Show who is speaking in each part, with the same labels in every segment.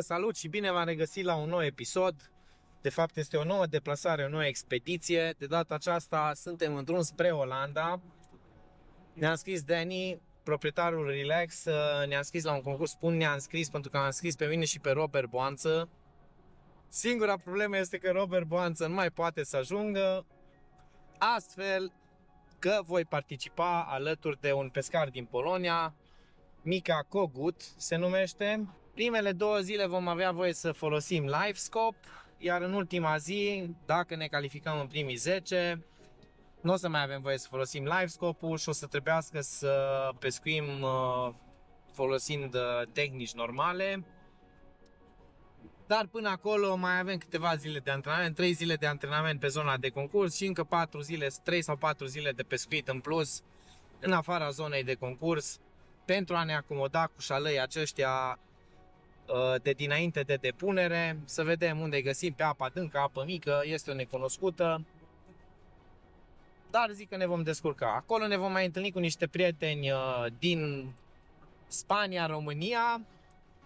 Speaker 1: salut și bine v-am regăsit la un nou episod. De fapt este o nouă deplasare, o nouă expediție. De data aceasta suntem în drum spre Olanda. Ne-a scris Danny, proprietarul Relax, ne-a scris la un concurs. Spun ne-a scris pentru că am scris pe mine și pe Robert Boanță. Singura problemă este că Robert Boanță nu mai poate să ajungă, astfel că voi participa alături de un pescar din Polonia, Mica Kogut se numește. Primele 2 zile vom avea voie să folosim LiveScope, iar în ultima zi, dacă ne calificăm în primii 10, nu o să mai avem voie să folosim LiveScope-ul și o să trebuiască să pescuim folosind tehnici normale. Dar până acolo mai avem câteva zile de antrenament, 3 zile de antrenament pe zona de concurs și încă 3 sau 4 zile de pescuit în plus în afara zonei de concurs, pentru a ne acomoda cu șalăii aceștia de dinainte de depunere, să vedem unde găsim pe apă adâncă, apă mică, este o necunoscută, dar zic că ne vom descurca. Acolo ne vom mai întâlni cu niște prieteni din Spania, România,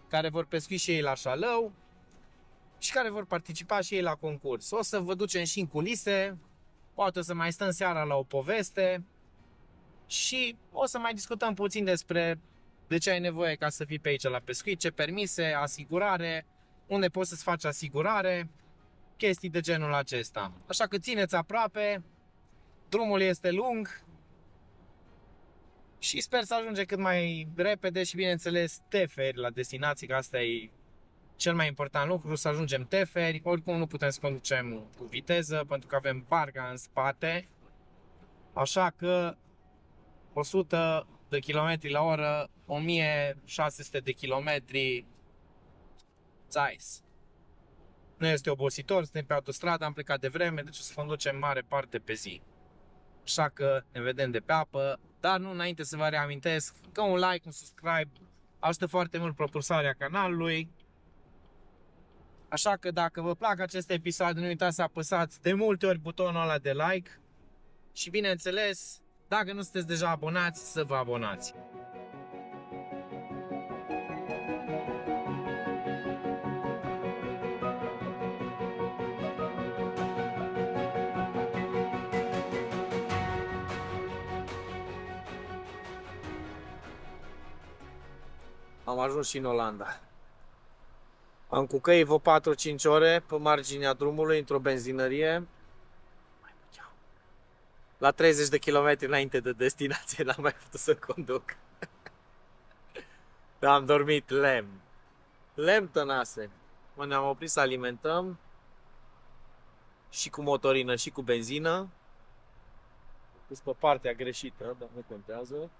Speaker 1: care vor pescui și ei la șalău și care vor participa și ei la concurs. O să vă ducem și în culise, poate o să mai stăm seara la o poveste și o să mai discutăm puțin despre de ce ai nevoie ca să fii pe aici la pescuit, ce permise, asigurare, unde poți să-ți faci asigurare, chestii de genul acesta. Așa că țineți aproape, drumul este lung și sper să ajungem cât mai repede și bineînțeles teferi la destinație, că asta e cel mai important lucru, să ajungem teferi. Oricum nu putem să conducem cu viteză pentru că avem barca în spate, așa că 100 de km la oră, 1600 de km, țais. Nu este obositor, suntem pe autostradă, am plecat de vreme, deci o să conducem mare parte pe zi. Așa că ne vedem de pe apă, dar nu înainte să vă reamintesc că un like, un subscribe ajută foarte mult propulsarea canalului. Așa că dacă vă plac aceste episoade, nu uitați să apăsați de multe ori butonul ăla de like și bineînțeles, dacă nu sunteți deja abonați, să vă abonați. Am ajuns și în Olanda. Am cu căi vreo 4-5 ore pe marginea drumului, într-o benzinărie. La 30 de km înainte de destinație n-am mai putut să conduc. Dar am dormit lemn. Lemn tănase. Ne-am oprit să alimentăm. Și cu motorină și cu benzină. Pus pe partea greșită, dar nu contează.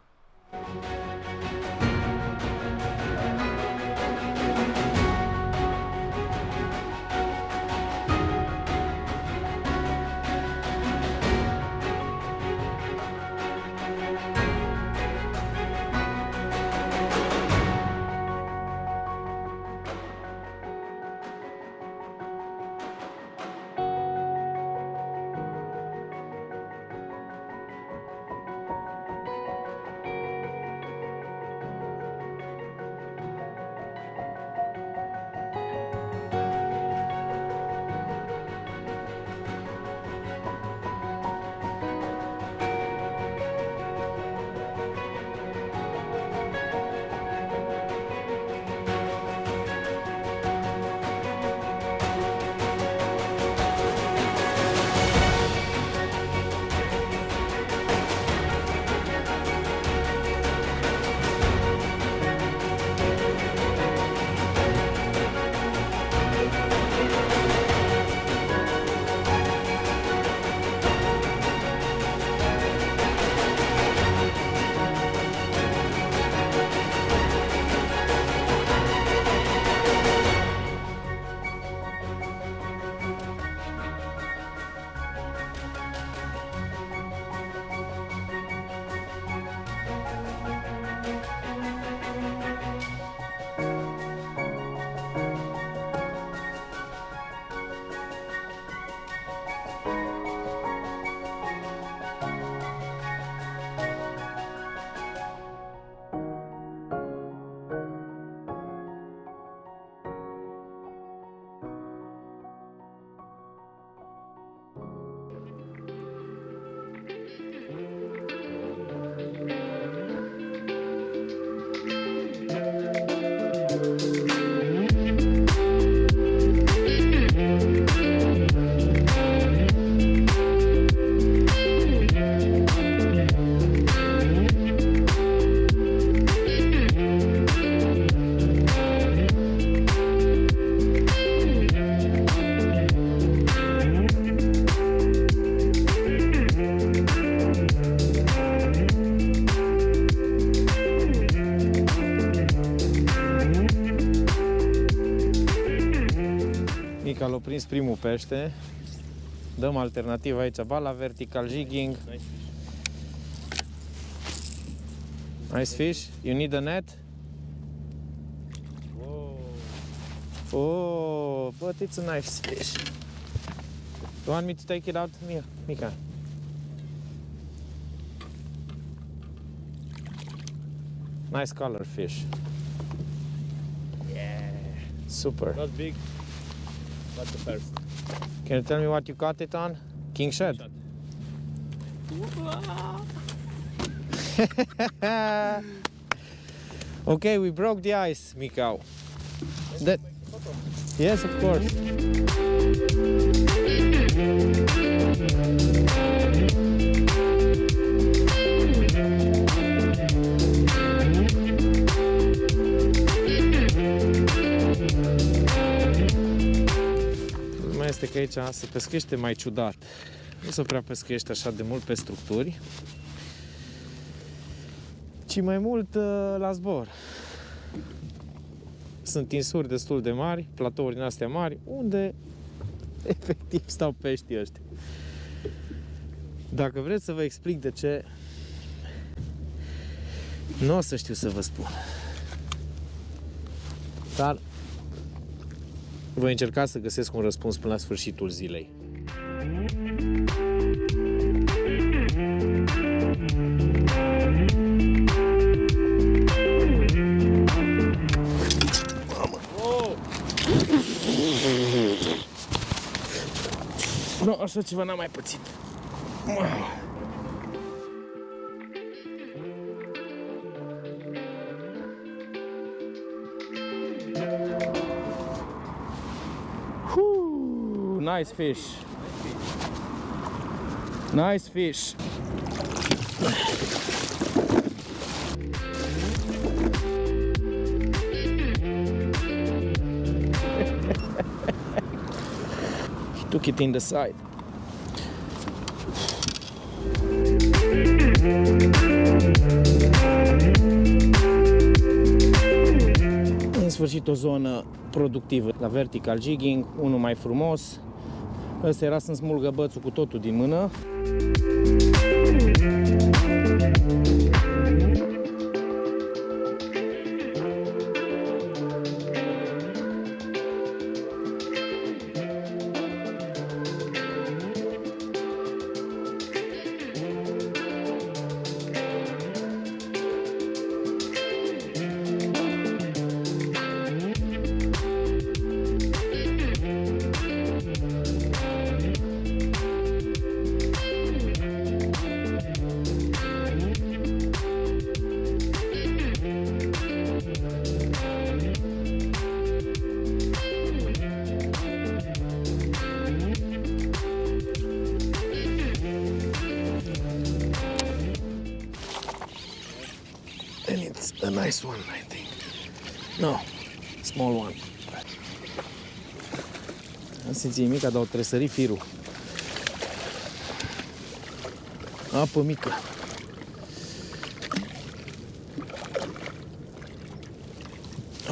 Speaker 1: Mica l-a prins primul pește. Dăm alternativă aici, ba la vertical jigging. Nice fish. You need a net? Oh, but it's a nice fish. You want me to take it out, Mica? Nice color fish.
Speaker 2: Yeah.
Speaker 1: Super.
Speaker 2: Not big, but the first.
Speaker 1: Can you tell me what you caught it on? King shad? Okay, we broke the ice, Mikau. That... Yes, of course. Problema este că aici se pescuiește mai ciudat. Nu se prea pescuiește așa de mult pe structuri, ci mai mult la zbor. Sunt insuri destul de mari, platouri din astea mari, unde efectiv stau peștii ăștia. Dacă vreți să vă explic de ce, nu o să știu să vă spun. Dar voi încerca să găsesc un răspuns până la sfârșitul zilei. Nu, așa ceva n-am mai pățit. Nice fish. Nice fish. He took it in the side. În sfârșit o zonă productivă la vertical jigging, unul mai frumos. Ăsta era să-mi smulgă bățul cu totul din mână. And it's a nice one, I think. No, small one. Am simțit mica, dar o tresări firul. Apă mică.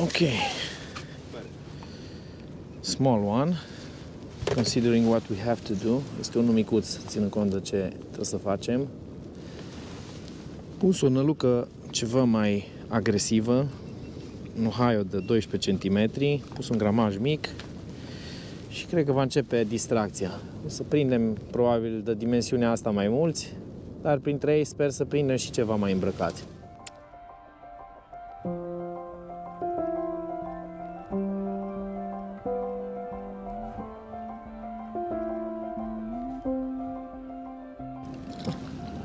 Speaker 1: Ok. Small one. Considering what we have to do. Este unul micuț, ținând cont de ce trebuie să facem. Pus o nălucă ceva mai agresivă, un haio de 12 cm, pus un gramaj mic și cred că va începe distracția. O să prindem probabil de dimensiunea asta mai mulți, dar printre ei sper să prindem și ceva mai îmbrăcați.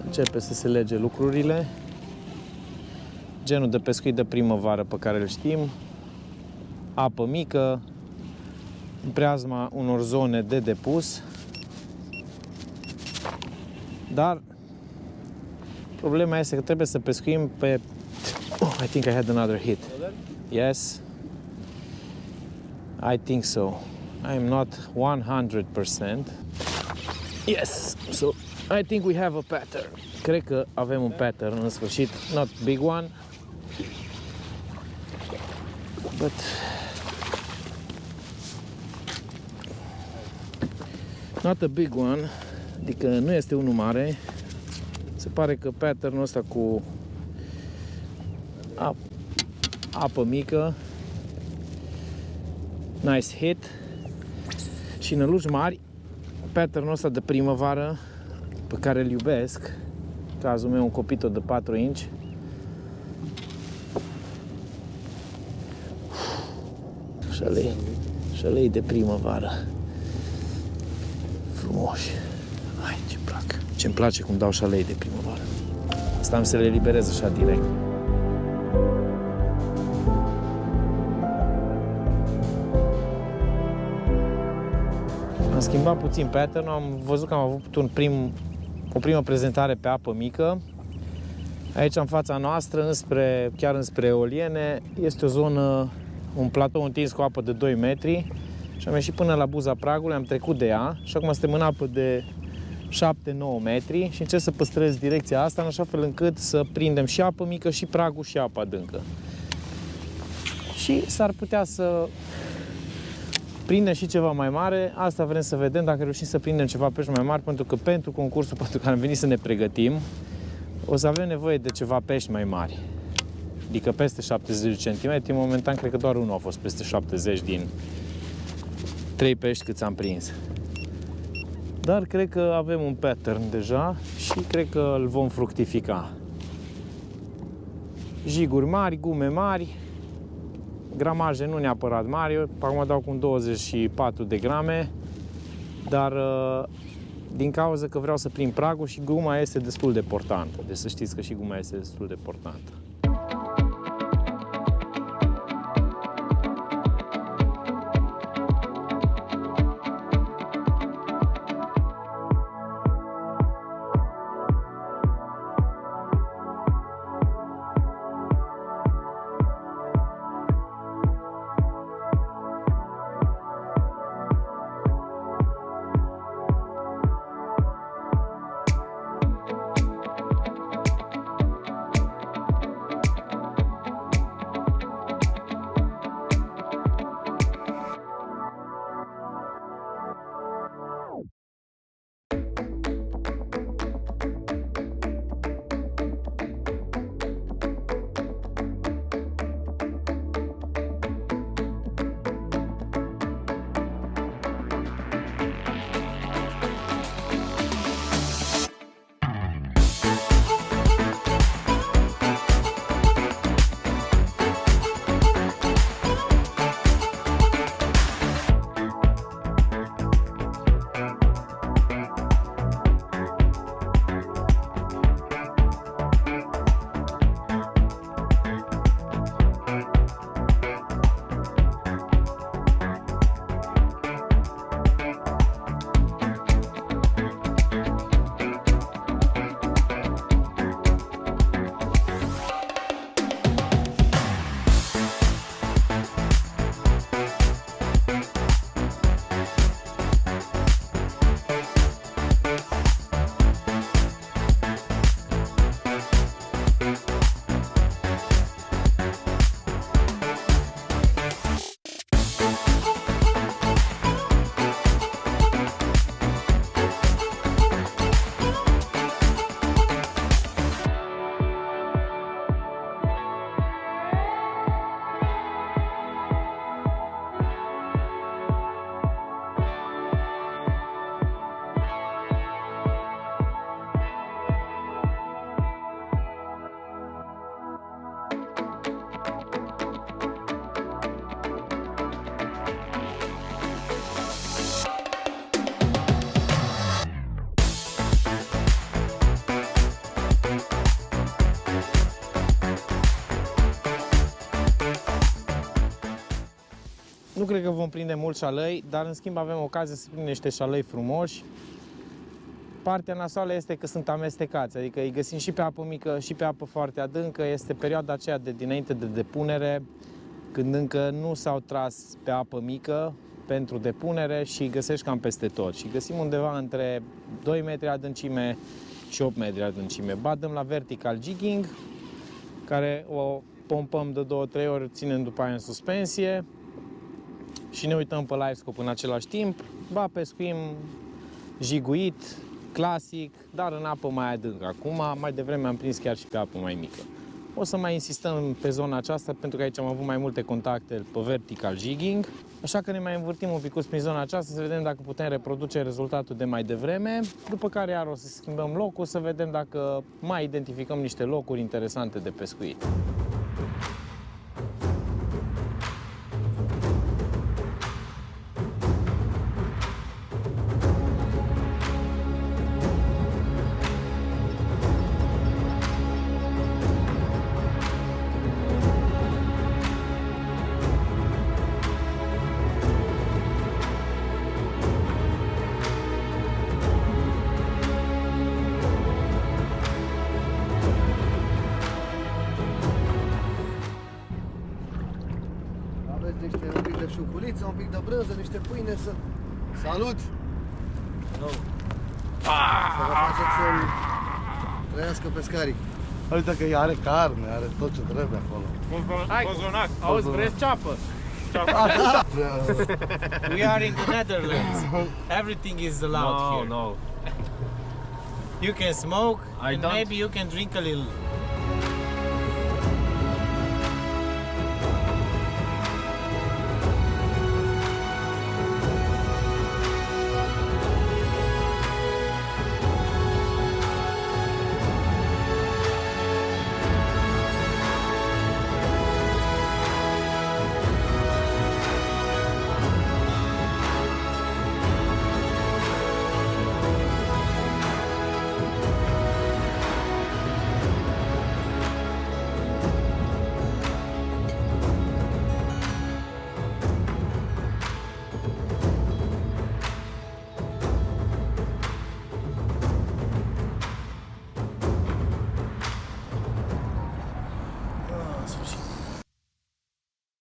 Speaker 1: Începe să se lege lucrurile. Genul de pescuit de primăvară pe care îl știm. Apă mică, în preajma unor zone de depus. Dar problema este că trebuie să pescuim pe... Oh, I think I had another hit. Yes. I think so. I'm not 100%. Yes. So I think we have a pattern. Cred că avem un pattern în sfârșit. Not big one. But Not a big one, adică nu este unul mare. Se pare că patternul ăsta cu apă mică, nice hit, și năluci mari, patternul ăsta de primăvară pe care îl iubesc, cazul meu un copito de 4 inch. Șalei de primăvară. Frumoși. Hai, ce-mi plac. Ce-mi place cum dau șalei de primăvară. Asta am să le eliberez așa direct. Am schimbat puțin pattern-ul, am văzut că am avut o primă prezentare pe apă mică. Aici, în fața noastră, chiar înspre Eoliene, este o zonă, un platou întins cu apă de 2 metri și am ieșit până la buza pragului, am trecut de ea și acum suntem în apă de 7-9 metri și încerc să păstrez direcția asta în așa fel încât să prindem și apă mică, și pragul, și apă adâncă. Și s-ar putea să prindem și ceva mai mare. Asta vrem să vedem, dacă reușim să prindem ceva pești mai mari, pentru că pentru concursul pentru care am venit să ne pregătim o să avem nevoie de ceva pești mai mari. Adică peste 70 cm, momentan cred că doar unul a fost peste 70 din 3 pești câți am prins. Dar cred că avem un pattern deja și cred că îl vom fructifica. Jiguri mari, gume mari, gramaje nu neapărat mari, eu acum dau cu 24 de grame, dar din cauza că vreau să prind pragul și guma este destul de portantă. Deci să știți că și guma este destul de portantă. Nu cred că vom prinde mult șalei, dar în schimb avem ocazia să prindem niște șalei frumoși. Partea nasoală este că sunt amestecați, adică îi găsim și pe apă mică și pe apă foarte adâncă. Este perioada aceea de dinainte de depunere, când încă nu s-au tras pe apă mică pentru depunere și îi găsești cam peste tot. Și găsim undeva între 2 metri adâncime și 8 metri adâncime. Dăm la vertical jigging, care o pompăm de 2-3 ori, ținem după aia în suspensie și ne uităm pe livescope în același timp. Pescuim jiguit, clasic, dar în apă mai adâncă. Acum, mai devreme am prins chiar și pe apă mai mică. O să mai insistăm pe zona aceasta, pentru că aici am avut mai multe contacte pe vertical jigging, așa că ne mai învârtim un pic prin zona aceasta să vedem dacă putem reproduce rezultatul de mai devreme, după care iar o să schimbăm locul, să vedem dacă mai identificăm niște locuri interesante de pescuit.
Speaker 3: Un pic de șuculiță, un pic de brânză, niște pâine să... Salut! Să vă faceți un... Trăiască pescarii. Uite că are carne, are tot ce trebuie acolo.
Speaker 1: Hai, auzi, vreți ceapă? We are in the Netherlands. Everything is allowed here.
Speaker 2: No.
Speaker 1: You can smoke and
Speaker 2: don't.
Speaker 1: maybe you can drink a little.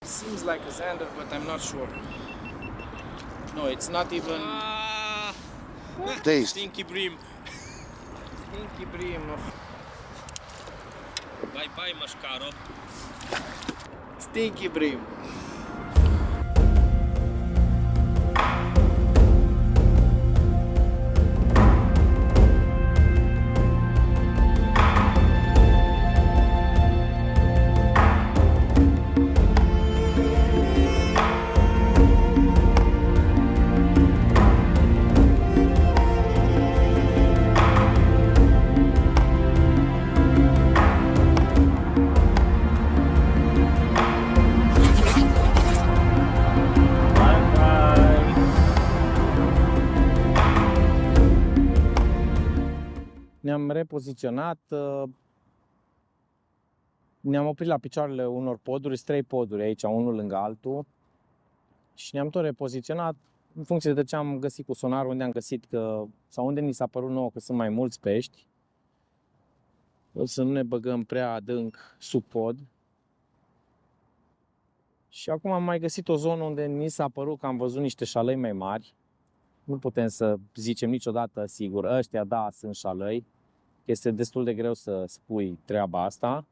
Speaker 1: Seems like a zander, but I'm not sure. No, it's not even
Speaker 3: Taste.
Speaker 2: Stinky bream.
Speaker 1: stinky bream.
Speaker 2: Bye, Mashkaro.
Speaker 1: Stinky bream. Ne-am repoziționat, ne-am oprit la picioarele unor poduri, 3 poduri aici, unul lângă altul, și ne-am tot repoziționat în funcție de ce am găsit cu sonarul, unde am găsit că, sau unde ni s-a părut nouă că sunt mai mulți pești. O să nu ne băgăm prea adânc sub pod. Și acum am mai găsit o zonă unde ni s-a părut că am văzut niște șalăi mai mari. Nu putem să zicem niciodată sigur, ăștia da, sunt șalăi. Este destul de greu să spui treaba asta.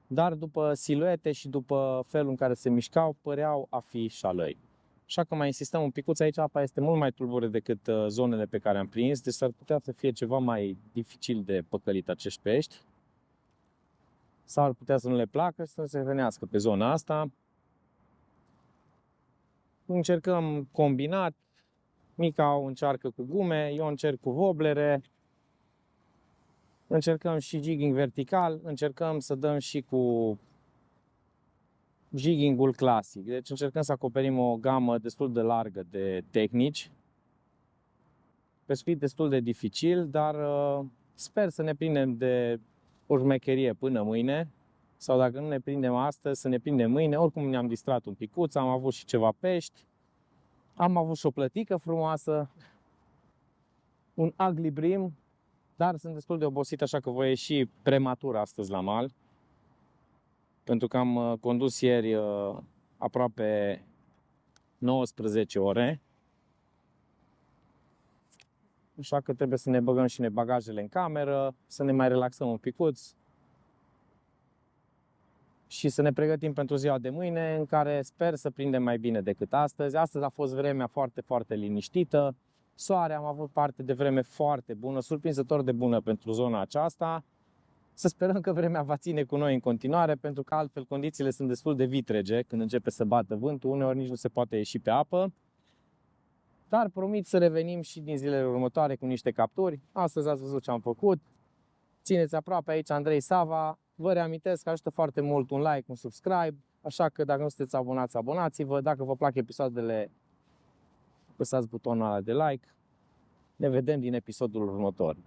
Speaker 1: Dar după siluete și după felul în care se mișcau, păreau a fi șalăi. Așa că mai insistăm un picuț, aici apa este mult mai tulbure decât zonele pe care am prins, deci s-ar putea să fie ceva mai dificil de păcălit acești pești. Sau ar putea să nu le placă și să se hrănească pe zona asta. Încercăm combinat, Mica o încearcă cu gume, eu încerc cu voblere. Încercăm și jigging vertical, încercăm să dăm și cu jigging-ul clasic. Deci încercăm să acoperim o gamă destul de largă de tehnici. Pescuit destul de dificil, dar sper să ne prindem de o șmecherie până mâine. Sau dacă nu ne prindem astăzi, să ne prindem mâine. Oricum ne-am distrat un picuț, am avut și ceva pești. Am avut și o plătică frumoasă. Un ugly bream. Dar sunt destul de obosit, așa că voi ieși prematur astăzi la mal. Pentru că am condus ieri aproape 19 ore. Așa că trebuie să ne băgăm și ne bagajele în cameră, să ne mai relaxăm un picuț și să ne pregătim pentru ziua de mâine, în care sper să prindem mai bine decât astăzi. Astăzi a fost vremea foarte, foarte liniștită. soare, am avut parte de vreme foarte bună, surprinzător de bună pentru zona aceasta. Să sperăm că vremea va ține cu noi în continuare, pentru că altfel condițiile sunt destul de vitrege când începe să bată vântul, uneori nici nu se poate ieși pe apă. Dar promit să revenim și din zilele următoare cu niște capturi. Astăzi ați văzut ce am făcut. Țineți aproape aici Andrei Sava. Vă reamintesc că ajută foarte mult un like, un subscribe. Așa că dacă nu sunteți abonați, abonați-vă. Dacă vă plac episoadele, apăsați butonul ăla de like. Ne vedem din episodul următor.